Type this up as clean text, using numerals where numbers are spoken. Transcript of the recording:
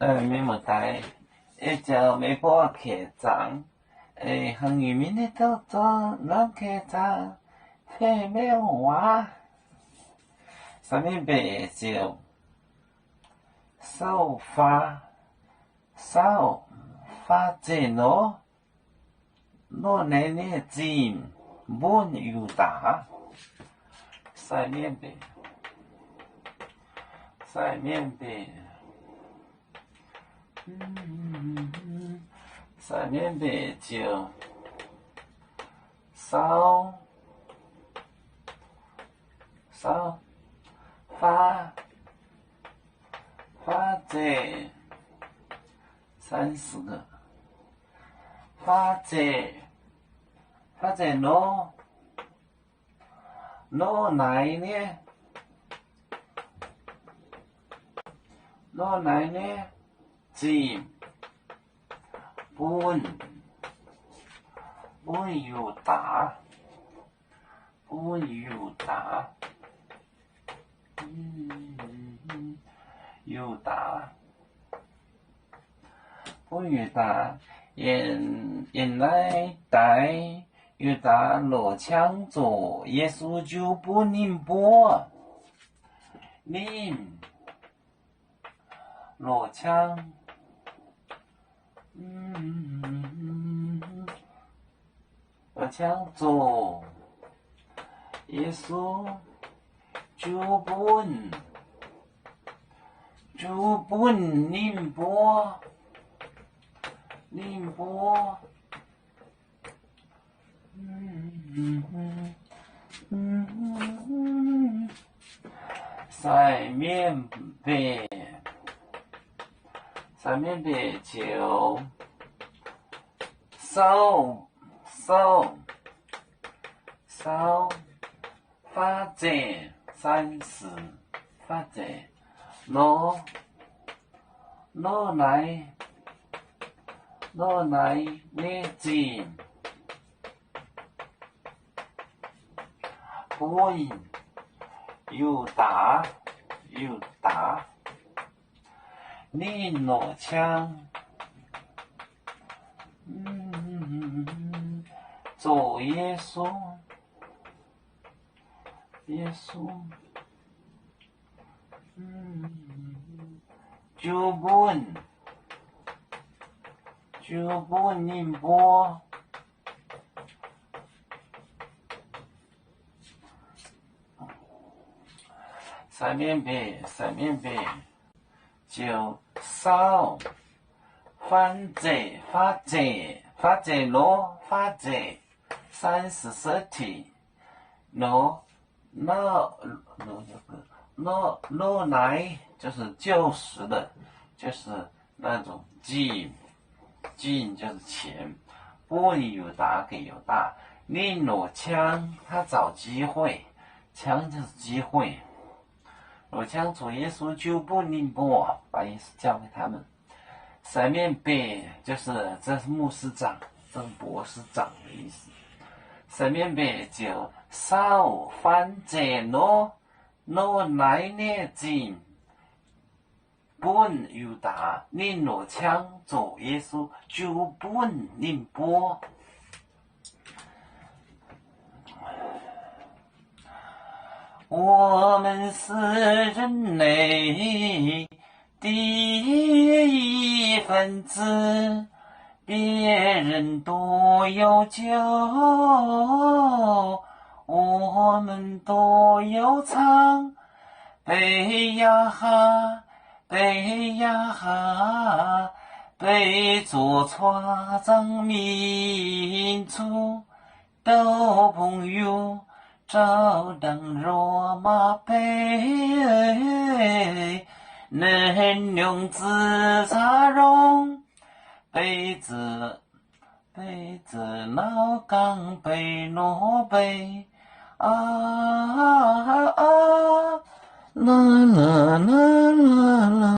咪một tay chờ mấy bố kể rằng hàng nghìn mình đi đâu đó làm kể rằng phê mê hóa sao mi bể chiều sau pha chế nó này nè chìm bốn ưu tả sai miên bể sai miên bể chiều sau pha chế30个发姐喏奶呢金本有打有打原来带有打罗枪做耶稣就不宁波宁罗枪罗枪做耶稣就不宁波晒面北就烧发展30发展攞奶呢尖本有打你攞槍做耶穌就不宁波三面北就烧番姐发姐罗发姐30体罗奶就是旧时的，就是那种金就是钱，不有打给有大，你攞枪他找机会，枪就是机会。罗枪主耶稣就不宁波，把耶稣交给他们。三面北就是这是牧师长，这是博士长的意思。三面北就烧番姐攞奶呢金本有打，你攞枪做耶稣就不宁波。我们是人类第一分子，别人都有酒，我们都有唱。贝呀哈，贝做创造民族的朋友。照当罗马杯，能用自茶容，杯子老钢杯诺杯啦啦啦啦啦。